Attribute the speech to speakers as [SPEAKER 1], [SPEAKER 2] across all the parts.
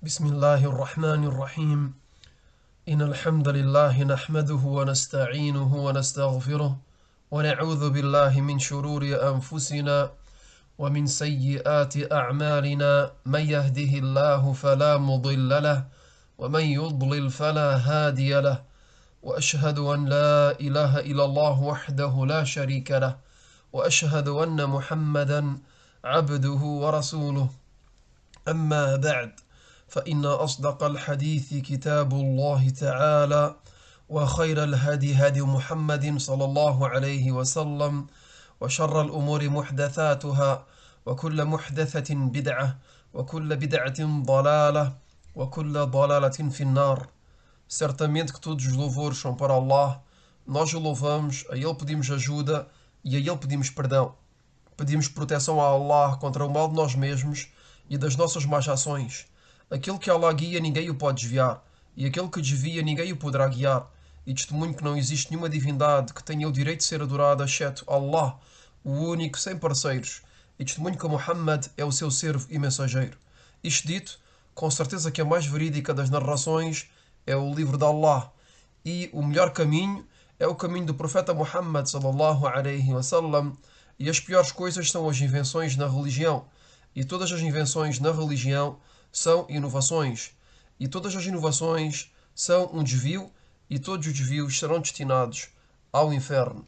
[SPEAKER 1] بسم الله الرحمن الرحيم. إن الحمد لله نحمده ونستعينه ونستغفره ونعوذ بالله من شرور أنفسنا ومن سيئات أعمالنا. من يهده الله فلا مضل له ومن يضلل فلا هادي له، وأشهد أن لا إله إلا الله وحده لا شريك له، وأشهد أن محمدا عبده ورسوله. أما بعد، فإن أصدق الحديث كتاب الله تعالى، وخير الهدي هدي محمد صلى الله عليه وسلم، وشر الأمور محدثاتها، وكل محدثة بدعة، وكل بدعة ضلالة، وكل ضلالة في النار. Certamente que todos os louvores são para Allah. Nós o louvamos, a Ele pedimos ajuda e a Ele pedimos perdão. Pedimos proteção a Allah contra o mal de nós mesmos e das nossas más ações. Aquele que Allah guia, ninguém o pode desviar, e aquele que desvia, ninguém o poderá guiar. E testemunho que não existe nenhuma divindade que tenha o direito de ser adorada, exceto Allah, o único, sem parceiros. E testemunho que Muhammad é o seu servo e mensageiro. Isto dito, com certeza que a mais verídica das narrações é o livro de Allah, e o melhor caminho é o caminho do profeta Muhammad sallallahu alaihi wasallam, e as piores coisas são as invenções na religião, e todas as invenções na religião são inovações, e todas as inovações são um desvio, e todos os desvios serão destinados ao inferno.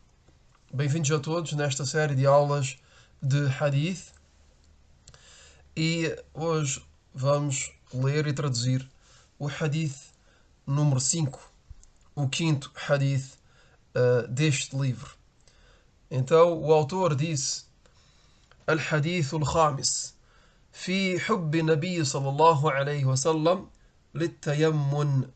[SPEAKER 1] Bem-vindos a todos nesta série de aulas de Hadith, e hoje vamos ler e traduzir o Hadith número 5, o quinto Hadith deste livro. Então o autor disse: Al-Hadith al-Khamis في حب النبي صلى الله عليه وسلم للتيمن.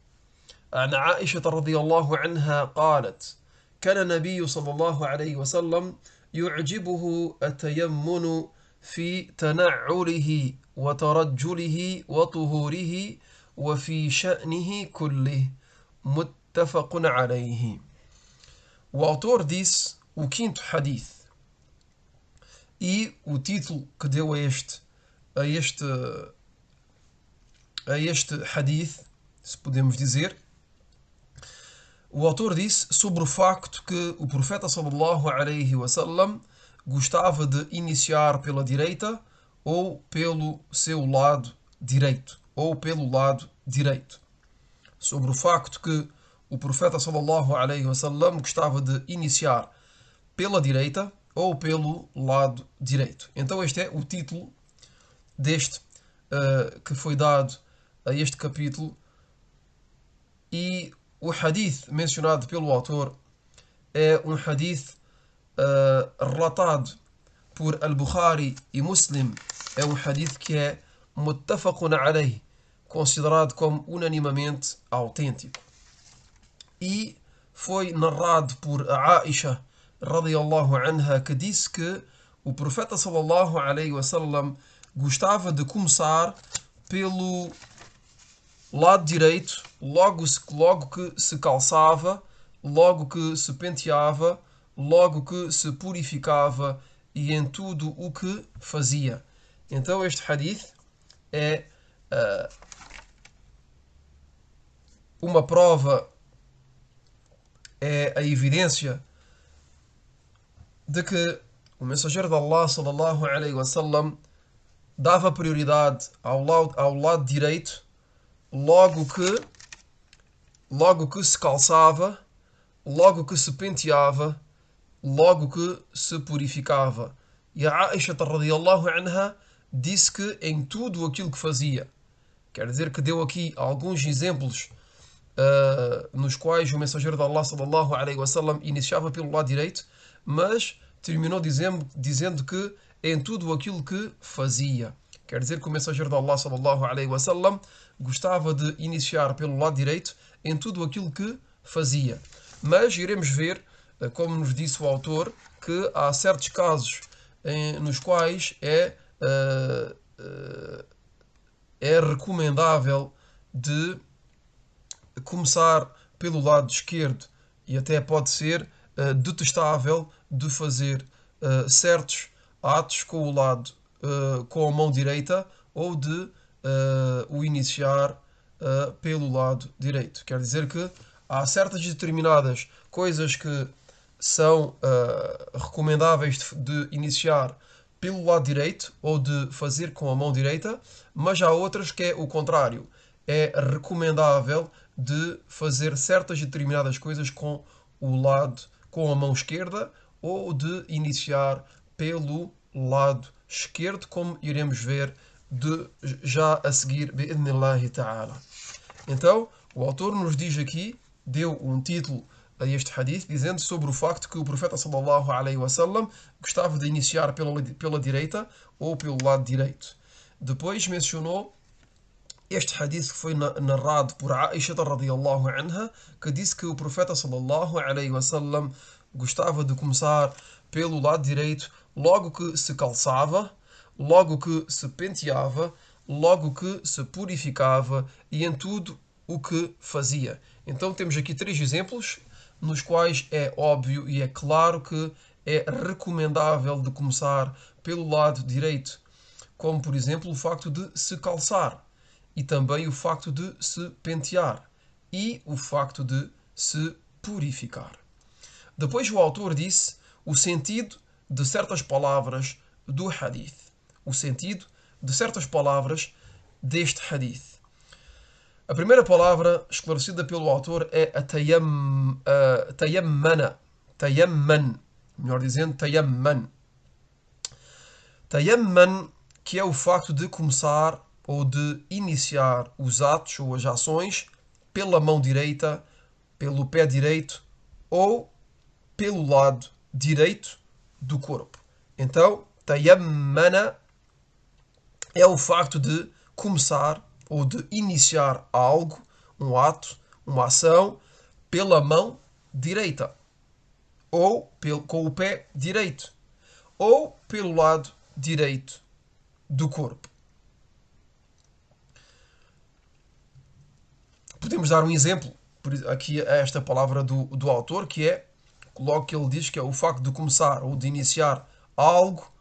[SPEAKER 1] عن عائشة رضي الله عنها قالت: كان النبي صلى الله عليه وسلم يعجبه التيمن في تنعله وترجله وطهوره وفي شأنه كله. متفق عليه. O autor disse o quinto hadith, e o título que deu a este hadith, se podemos dizer, o autor disse sobre o facto que o profeta sallallahu alaihi wasallam gostava de iniciar pela direita ou pelo seu lado direito, sobre o facto que o profeta sallallahu alaihi wasallam gostava de iniciar pela direita ou pelo lado direito. Então este é o título deste que foi dado a este capítulo, e o hadith mencionado pelo autor é um hadith relatado por Al-Bukhari e Muslim. É um hadith que é muttafaqun alayh, considerado como unanimamente autêntico, e foi narrado por Aisha radiyallahu anha, que disse que o profeta sallallahu alaihi wasallam gostava de começar pelo lado direito, logo que se calçava, logo que se penteava, logo que se purificava e em tudo o que fazia. Então este hadith é uma prova, é a evidência de que o mensageiro de Allah sallallahu alaihi wasallam dava prioridade ao lado direito logo que se calçava, logo que se penteava, logo que se purificava. E a Aisha radiyallahu anha disse que em tudo aquilo que fazia. Quer dizer que deu aqui alguns exemplos nos quais o mensageiro de Allah sallallahu alaihi wasallam iniciava pelo lado direito, mas terminou dizendo que em tudo aquilo que fazia. Quer dizer que o mensageiro de Allah sallallahu alaihi wasallam gostava de iniciar pelo lado direito em tudo aquilo que fazia. Mas iremos ver, como nos disse o autor, que há certos casos nos quais é recomendável de começar pelo lado esquerdo, e até pode ser detestável de fazer certos atos com a mão direita, ou de o iniciar pelo lado direito. Quer dizer que há certas determinadas coisas que são recomendáveis de iniciar pelo lado direito ou de fazer com a mão direita, mas há outras que é o contrário. É recomendável de fazer certas determinadas coisas com a mão esquerda ou de iniciar pelo lado esquerdo, como iremos ver já a seguir, bi'idhnillahi ta'ala. Então, o autor nos diz aqui, deu um título a este hadith, dizendo sobre o facto que o profeta sallallahu alaihi wasallam gostava de iniciar pela direita ou pelo lado direito. Depois mencionou este hadith que foi narrado por Aisha radiyallahu anha, que disse que o profeta sallallahu alaihi wasallam gostava de começar pelo lado direito logo que se calçava, logo que se penteava, logo que se purificava e em tudo o que fazia. Então temos aqui três exemplos nos quais é óbvio e é claro que é recomendável de começar pelo lado direito, como por exemplo o facto de se calçar e também o facto de se pentear e o facto de se purificar. Depois o autor disse o sentido de certas palavras do hadith. O sentido de certas palavras deste hadith. A primeira palavra esclarecida pelo autor é a tayammana. Tayamman. Melhor dizendo, tayamman. Tayamman, que é o facto de começar ou de iniciar os atos ou as ações pela mão direita, pelo pé direito ou pelo lado direito do corpo. Então, tayammana é o facto de começar ou de iniciar algo, um ato, uma ação, pela mão direita, ou com o pé direito, ou pelo lado direito do corpo. Podemos dar um exemplo aqui a esta palavra do autor, que é logo que ele diz que é o facto de começar ou de iniciar algo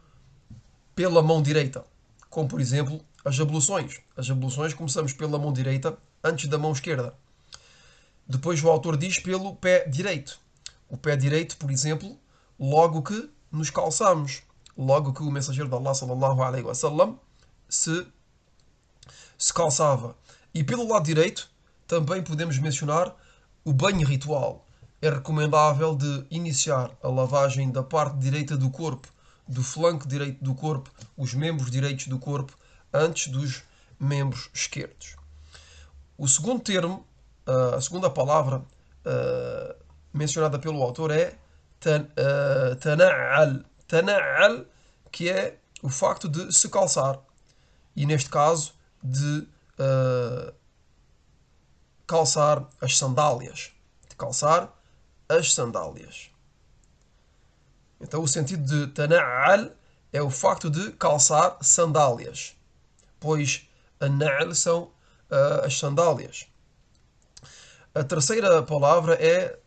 [SPEAKER 1] pela mão direita, como por exemplo as abluções. As abluções começamos pela mão direita antes da mão esquerda. Depois o autor diz pelo pé direito. O pé direito, por exemplo, logo que nos calçamos, logo que o mensageiro de Allah sallallahu alaihi wasallam se calçava. E pelo lado direito também podemos mencionar o banho ritual. É recomendável de iniciar a lavagem da parte direita do corpo, do flanco direito do corpo, os membros direitos do corpo, antes dos membros esquerdos. O segundo termo, a segunda palavra mencionada pelo autor é tana'al. Tana'al, que é o facto de se calçar. E neste caso, de calçar as sandálias. De calçar as sandálias. Então o sentido de tana'al é o facto de calçar sandálias, pois a na'al são as sandálias. A terceira palavra é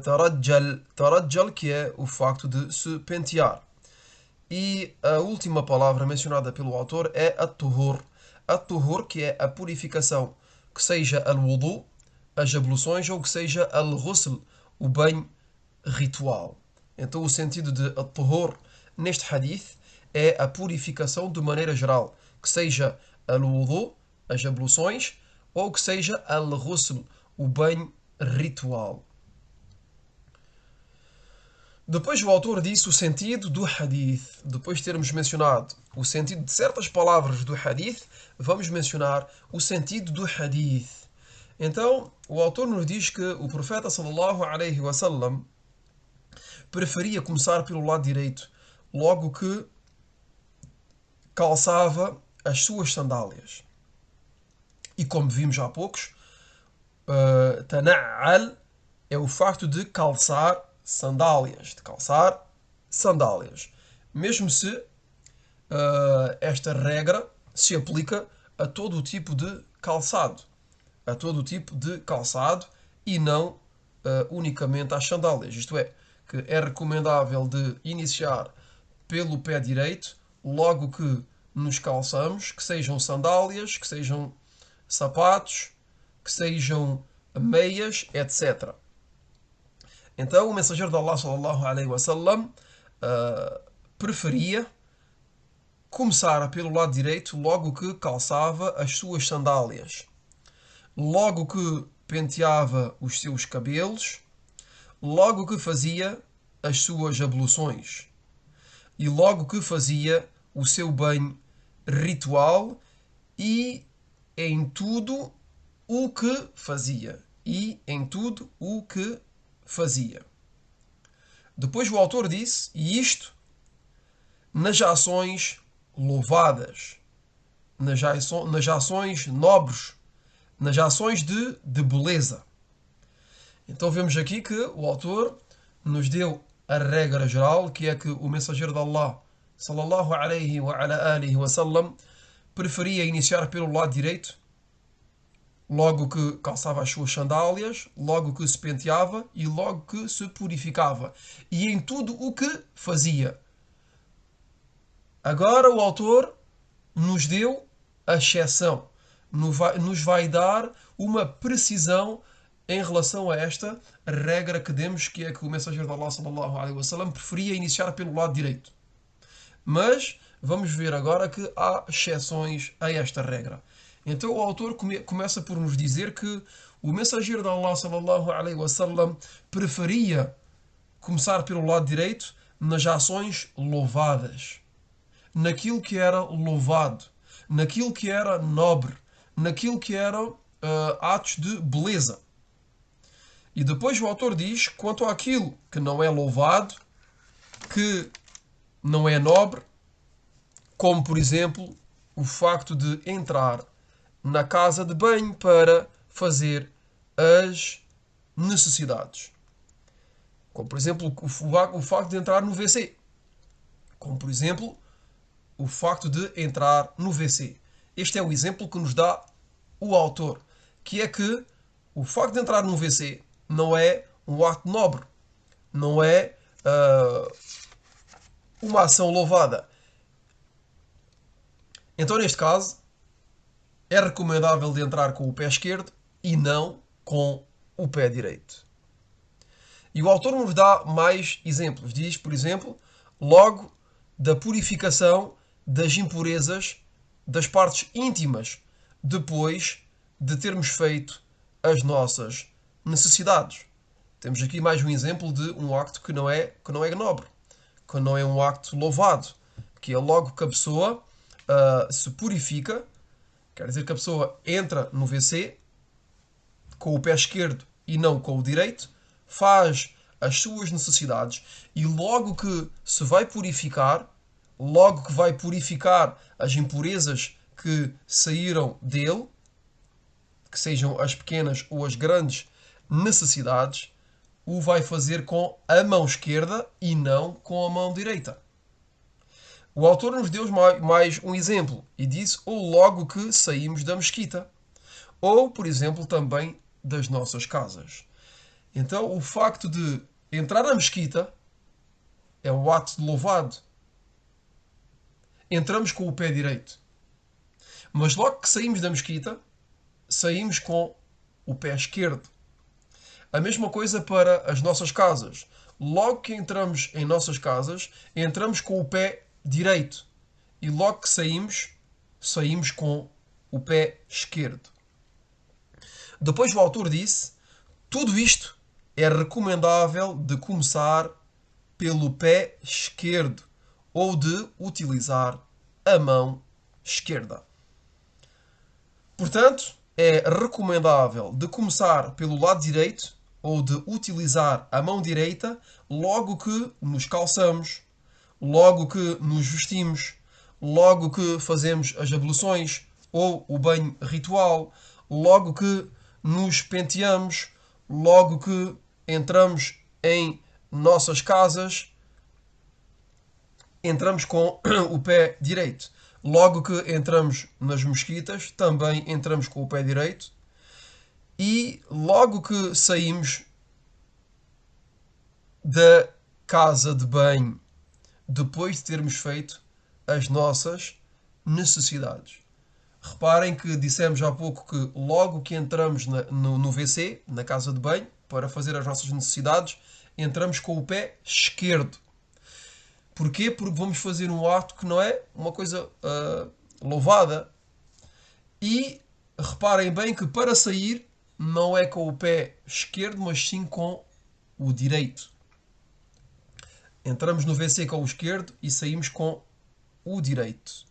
[SPEAKER 1] tarajjal. Tarajjal, que é o facto de se pentear. E a última palavra mencionada pelo autor é at-tuhur. At-tuhur, que é a purificação, que seja al-wudu, as abluções, ou que al al-ghusl, o banho ritual. Então o sentido de at-tuhur neste hadith é a purificação de maneira geral, que seja al-wudu, as abluções, ou que seja al-ghusl, o banho ritual. Depois o autor disse o sentido do hadith. Depois de termos mencionado o sentido de certas palavras do hadith, vamos mencionar o sentido do hadith. Então, o autor nos diz que o profeta sallallahu alaihi wasallam preferia começar pelo lado direito, logo que calçava as suas sandálias. E como vimos há poucos, tana'al é o facto de calçar sandálias, mesmo se esta regra se aplica a todo o tipo de calçado, e não unicamente às sandálias. Isto é, que é recomendável de iniciar pelo pé direito, logo que nos calçamos, que sejam sandálias, que sejam sapatos, que sejam meias, etc. Então o mensageiro de Allah sallallahu alaihi wasallam preferia começar pelo lado direito logo que calçava as suas sandálias, logo que penteava os seus cabelos, logo que fazia as suas abluções e logo que fazia o seu banho ritual e em tudo o que fazia. E em tudo o que fazia. Depois o autor disse, e isto nas ações louvadas, nas ações nobres, nas ações de beleza. Então vemos aqui que o autor nos deu a regra geral, que é que o mensageiro de Allah, sallallahu alaihi wa ala alihi wa sallam, preferia iniciar pelo lado direito, logo que calçava as suas sandálias, logo que se penteava e logo que se purificava. E em tudo o que fazia. Agora o autor nos deu a exceção. Nos vai dar uma precisão em relação a esta regra que demos, que é que o mensageiro de Allah sallallahu alaihi wasallam preferia iniciar pelo lado direito. Mas vamos ver agora que há exceções a esta regra. Então o autor começa por nos dizer que o mensageiro de Allah sallallahu alaihi wasallam preferia começar pelo lado direito nas ações louvadas, naquilo que era louvado, naquilo que era nobre, naquilo que eram atos de beleza. E depois o autor diz, quanto àquilo que não é louvado, que não é nobre, como por exemplo o facto de entrar na casa de banho para fazer as necessidades. Como por exemplo o facto de entrar no WC. Como por exemplo o facto de entrar no WC. Este é o exemplo que nos dá o autor, que é que o facto de entrar no WC não é um ato nobre, não é uma ação louvada. Então, neste caso, é recomendável de entrar com o pé esquerdo e não com o pé direito. E o autor nos dá mais exemplos. Diz, por exemplo, logo da purificação das impurezas das partes íntimas, depois de termos feito as nossas necessidades. Temos aqui mais um exemplo de um acto que não é nobre, que não é um acto louvado, que é logo que a pessoa se purifica, quer dizer que a pessoa entra no WC com o pé esquerdo e não com o direito, faz as suas necessidades e logo que se vai purificar, logo que vai purificar as impurezas que saíram dele, que sejam as pequenas ou as grandes necessidades, o vai fazer com a mão esquerda e não com a mão direita. O autor nos deu mais um exemplo e disse ou logo que saímos da mesquita, ou, por exemplo, também das nossas casas. Então, o facto de entrar na mesquita é um ato de louvado. Entramos com o pé direito. Mas logo que saímos da mesquita, saímos com o pé esquerdo. A mesma coisa para as nossas casas. Logo que entramos em nossas casas, entramos com o pé direito. E logo que saímos, saímos com o pé esquerdo. Depois o autor disse, tudo isto é recomendável de começar pelo pé esquerdo ou de utilizar a mão esquerda. Portanto, é recomendável de começar pelo lado direito ou de utilizar a mão direita logo que nos calçamos, logo que nos vestimos, logo que fazemos as abluções ou o banho ritual, logo que nos penteamos, logo que entramos em nossas casas, entramos com o pé direito. Logo que entramos nas mesquitas, também entramos com o pé direito. E logo que saímos da casa de banho, depois de termos feito as nossas necessidades. Reparem que dissemos há pouco que logo que entramos no WC, na casa de banho, para fazer as nossas necessidades, entramos com o pé esquerdo. Porquê? Porque vamos fazer um ato que não é uma coisa louvada. E reparem bem que para sair não é com o pé esquerdo, mas sim com o direito. Entramos no WC com o esquerdo e saímos com o direito.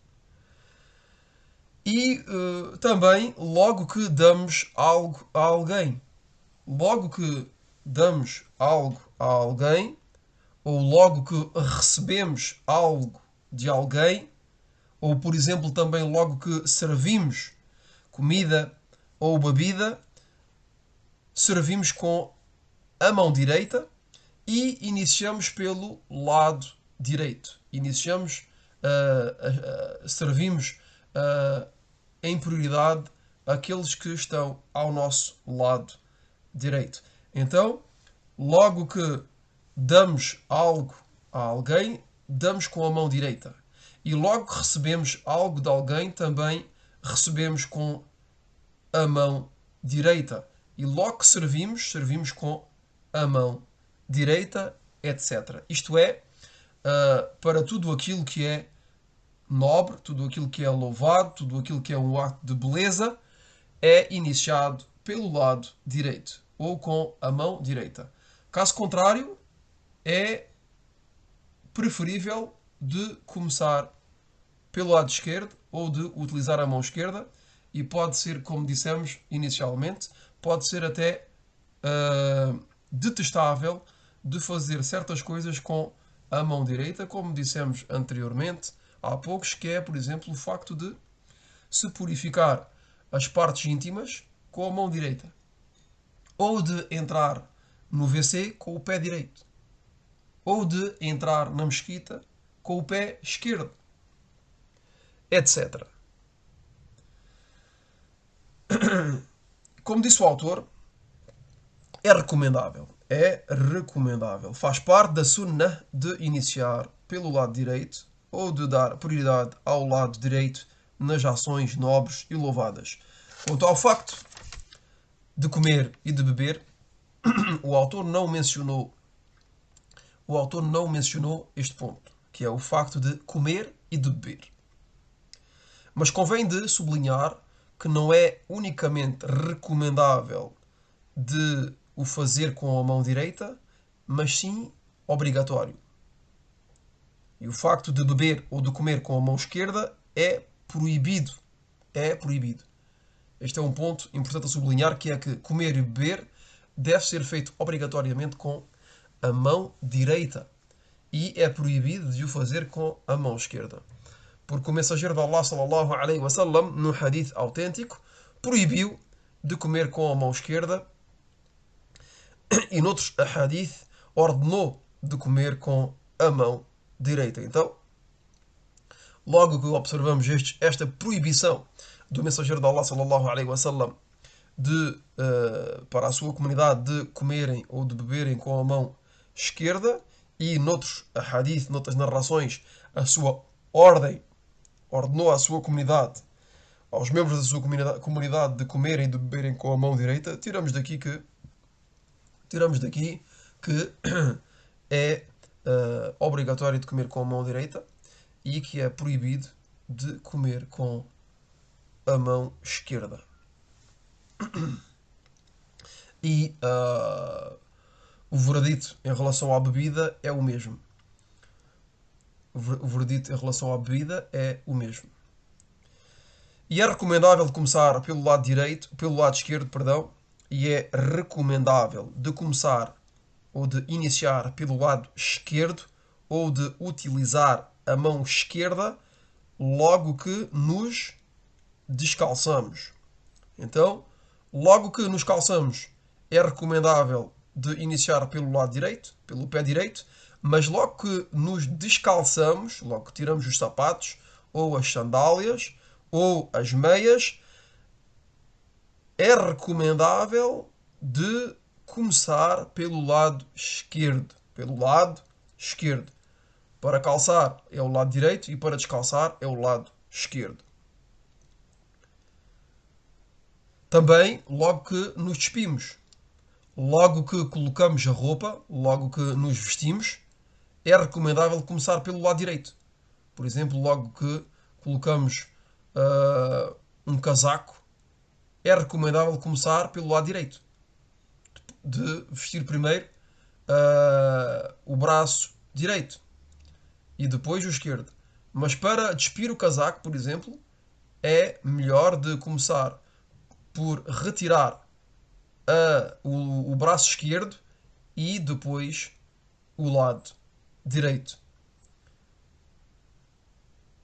[SPEAKER 1] E também, logo que damos algo a alguém, logo que damos algo a alguém, ou logo que recebemos algo de alguém, ou por exemplo também logo que servimos comida ou bebida, servimos com a mão direita e iniciamos pelo lado direito. Servimos em prioridade aqueles que estão ao nosso lado direito. Então, logo que damos algo a alguém, damos com a mão direita. E logo que recebemos algo de alguém, também recebemos com a mão direita. E logo que servimos, servimos com a mão direita, etc. Isto é, para tudo aquilo que é nobre, tudo aquilo que é louvado, tudo aquilo que é um ato de beleza, é iniciado pelo lado direito ou com a mão direita. Caso contrário, é preferível de começar pelo lado esquerdo ou de utilizar a mão esquerda e pode ser, como dissemos inicialmente, pode ser até detestável de fazer certas coisas com a mão direita, como dissemos anteriormente, há poucos, que é, por exemplo, o facto de se purificar as partes íntimas com a mão direita. Ou de entrar no WC com o pé direito. Ou de entrar na mesquita com o pé esquerdo. Etc. Como disse o autor, é recomendável. É recomendável. Faz parte da sunnah de iniciar pelo lado direito ou de dar prioridade ao lado direito nas ações nobres e louvadas. Quanto ao facto de comer e de beber, o autor não mencionou este ponto, que é o facto de comer e de beber. Mas convém de sublinhar que não é unicamente recomendável de o fazer com a mão direita, mas sim obrigatório. E o facto de beber ou de comer com a mão esquerda é proibido. É proibido. Este é um ponto importante a sublinhar, que é que comer e beber deve ser feito obrigatoriamente com a mão direita. E é proibido de o fazer com a mão esquerda. Porque o mensageiro de Allah, sallallahu alaihi wasallam, num hadith autêntico, proibiu de comer com a mão esquerda e noutros hadith ordenou de comer com a mão direita. Então, logo que observamos esta proibição do mensageiro de Allah, sallallahu alaihi wasallam, para a sua comunidade de comerem ou de beberem com a mão esquerda, e noutros hadith, noutras narrações, a sua ordem ordenou à sua comunidade, aos membros da sua comunidade, de comerem e de beberem com a mão direita, tiramos daqui que é obrigatório de comer com a mão direita e que é proibido de comer com a mão esquerda. E o veredito em relação à bebida é o mesmo. O veredito em relação à bebida é o mesmo. E é recomendável começar pelo lado esquerdo, perdão, e é recomendável de começar ou de iniciar pelo lado esquerdo ou de utilizar a mão esquerda logo que nos descalçamos. Então, logo que nos calçamos, é recomendável de iniciar pelo lado direito, pelo pé direito, mas logo que nos descalçamos, logo que tiramos os sapatos, ou as sandálias, ou as meias, é recomendável de começar pelo lado esquerdo. Pelo lado esquerdo. Para calçar é o lado direito e para descalçar é o lado esquerdo. Também, logo que nos despimos, logo que colocamos a roupa, logo que nos vestimos, é recomendável começar pelo lado direito. Por exemplo, logo que colocamos um casaco, é recomendável começar pelo lado direito. De vestir primeiro o braço direito e depois o esquerdo. Mas para despir o casaco, por exemplo, é melhor de começar por retirar o braço esquerdo e depois o lado direito.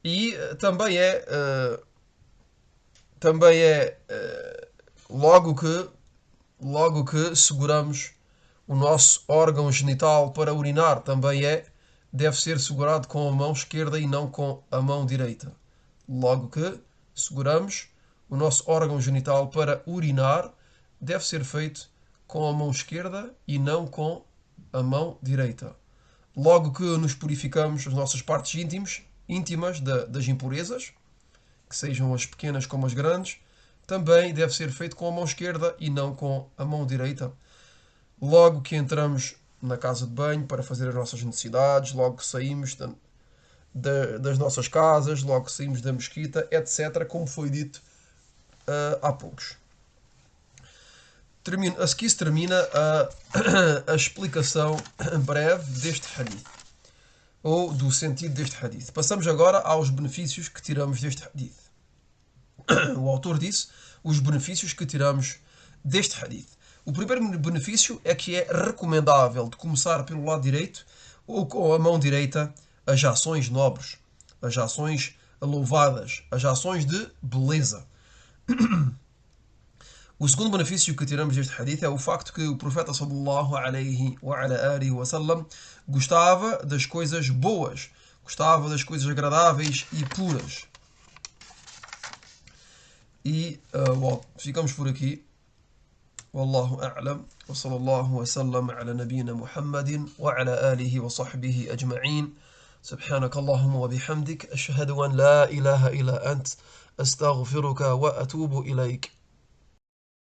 [SPEAKER 1] E logo que seguramos o nosso órgão genital para urinar, deve ser segurado com a mão esquerda e não com a mão direita. Logo que seguramos o nosso órgão genital para urinar, deve ser feito com a mão esquerda e não com a mão direita. Logo que nos purificamos as nossas partes íntimas das impurezas, que sejam as pequenas como as grandes, também deve ser feito com a mão esquerda e não com a mão direita. Logo que entramos na casa de banho para fazer as nossas necessidades, logo que saímos das nossas casas, logo que saímos da mesquita, etc., como foi dito há poucos. Aqui se termina a explicação breve deste hadith, ou do sentido deste hadith. Passamos agora aos benefícios que tiramos deste hadith. O autor disse os benefícios que tiramos deste hadith. O primeiro benefício é que é recomendável de começar pelo lado direito ou com a mão direita as ações nobres, as ações louvadas, as ações de beleza. O segundo benefício que tiramos deste hadith é o facto que o profeta sallallahu alaihi wa sallam gostava das coisas boas, gostava das coisas agradáveis e puras. E ficamos por aqui. Wallahu a'lam. Wa sallallahu wa sallam ala nabina Muhammadin wa ala alihi wa sahbihi ajma'in. سبحانك اللهم وبحمدك أشهد أن لا إله إلا أنت أستغفرك وأتوب إليك